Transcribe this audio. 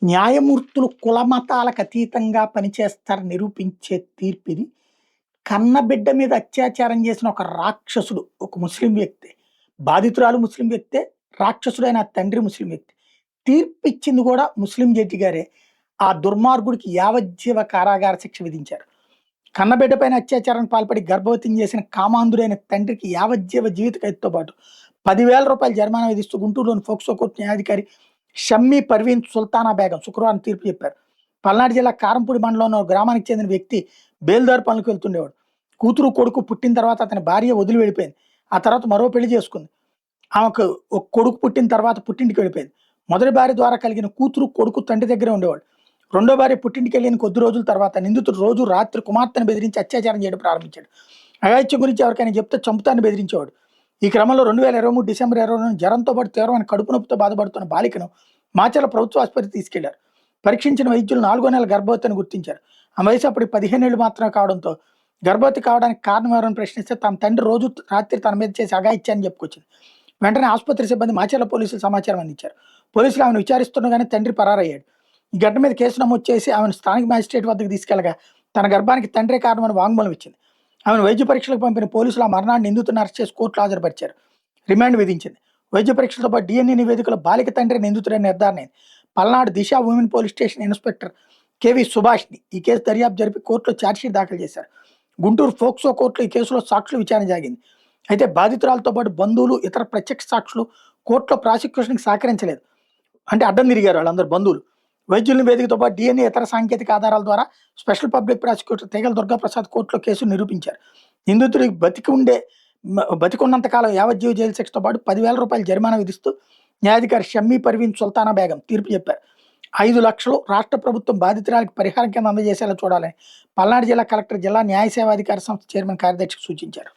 న్యాయమూర్తులు కుల మతాలకు అతీతంగా పనిచేస్తారని నిరూపించే తీర్పిది. కన్నబిడ్డ మీద అత్యాచారం చేసిన ఒక రాక్షసుడు, ఒక ముస్లిం వ్యక్తి. బాధితురాలు ముస్లిం వ్యక్తే, రాక్షసుడైన ఆ తండ్రి ముస్లిం వ్యక్తి. తీర్పిచ్చింది కూడా ముస్లిం జడ్జి గారే. ఆ దుర్మార్గుడికి యావజ్జీవ కారాగార శిక్ష విధించారు. కన్నబిడ్డ పైన అత్యాచారానికి పాల్పడి గర్భవతిని చేసిన కామాంధుడైన తండ్రికి యావజ్జీవ జీవిత ఖైదుతో పాటు రూ. 10,000 జరిమానా విధిస్తూ గుంటూరులోని ఫోక్సో కోర్టు న్యాయాధికారి షమ్మీ పర్వీన్ సుల్తానా బేగం శుక్రవారం తీర్పు చెప్పారు. పల్నాడు జిల్లా కారంపూడి మండలంలో గ్రామానికి చెందిన వ్యక్తి బేల్దారు పనులకు వెళ్తుండేవాడు. కూతురు కొడుకు పుట్టిన తర్వాత అతని భార్య వదిలి వెళ్ళిపోయింది. ఆ తర్వాత మరో పెళ్లి చేసుకుంది. ఆమెకు ఒక కొడుకు పుట్టిన తర్వాత పుట్టింటికి వెళ్ళిపోయింది. మొదటి భార్య ద్వారా కలిగిన కూతురు కొడుకు తండ్రి దగ్గరే ఉండేవాడు. రెండో భార్య పుట్టింటికి వెళ్ళిన కొద్ది రోజుల తర్వాత నిందితుడు రోజు రాత్రి కుమార్తెను బెదిరించి అత్యాచారం చేయడం ప్రారంభించాడు. అఘాయిత్యం గురించి ఎవరికైనా చెప్తే చంపుతాన్ని బెదిరించేవాడు. ఈ క్రమంలో 2023 డిసెంబర్ 20 జ్వరంతో పాటు తీవ్రమైన కడుపు నొప్పితో బాధపడుతున్న బాలికను మాచర్ల ప్రభుత్వ ఆసుపత్రికి తీసుకెళ్లారు. పరీక్షించిన వైద్యులు 4వ నెల గర్భవతిని గుర్తించారు. ఆ వయసు అప్పటికి 15 ఏళ్లు మాత్రమే కావడంతో గర్భవతి కావడానికి కారణం ఎవరని ప్రశ్నిస్తే తన తండ్రి రోజు రాత్రి తన మీద చేసి అఘాయిత్యాన్ని చెప్పుకొచ్చింది. వెంటనే ఆసుపత్రి సిబ్బంది మాచర్ల పోలీసులు సమాచారం అందించారు. పోలీసులు ఆమెను విచారిస్తుండగానే తండ్రి పరారయ్యాడు. ఈ ఘటన మీద కేసు నమోదు చేసి ఆమెను స్థానిక మ్యాజిస్ట్రేట్ వద్దకు తీసుకెళ్లగా తన గర్భానికి తండ్రే కారణమని వాంగ్మూలం ఇచ్చింది. ఆమెను వైద్య పరీక్షలకు పంపిన పోలీసులు ఆ మర్నాడు నిందితుడిని అరెస్ట్ చేసి కోర్టులో హాజరుపరిచారు. రిమాండ్ విధించింది. వైద్య పరీక్షలతో పాటు DNA నివేదికలో బాలిక తండ్రి నిందితుడని నిర్ధారణ అయింది. Palnadu Disha women police station inspector K V సుభాష్ని ఈ కేసు దర్యాప్తు జరిపి కోర్టులో ఛార్జ్షీట్ దాఖలు చేశారు. గుంటూరు ఫోక్సో కోర్టులో ఈ కేసులో సాక్షుల విచారణ జరిగింది. అయితే బాధితురాలతో పాటు బంధువులు, ఇతర ప్రత్యక్ష సాక్షులు కోర్టులో ప్రాసిక్యూషన్కి సహకరించలేదు. అంటే అడ్డం తిరిగారు వాళ్ళందరూ బంధువులు. వైద్యుల నివేదికతో పాటు DNA ఇతర సాంకేతిక ఆధారాల ద్వారా స్పెషల్ పబ్లిక్ ప్రాసిక్యూటర్ తీగల దుర్గాప్రసాద్ కోర్టులో కేసును నిరూపించారు. నిందితుడికి బతికున్నంతకాలం యావజ్జీవ జైలు శిక్షతో పాటు రూ. 10,000 జరిమానా విధిస్తూ న్యాయాధికారి షమ్మీ పర్వీన్ సుల్తానా బేగం తీర్పు చెప్పారు. 5 లక్షలు రాష్ట్ర ప్రభుత్వం బాధితురాలకు పరిహారం కింద అందజేసేలా చూడాలని పల్నాడు జిల్లా కలెక్టర్ జిల్లా న్యాయ సేవాధికారి సంస్థ చైర్మన్ కార్యదర్శికి సూచించారు.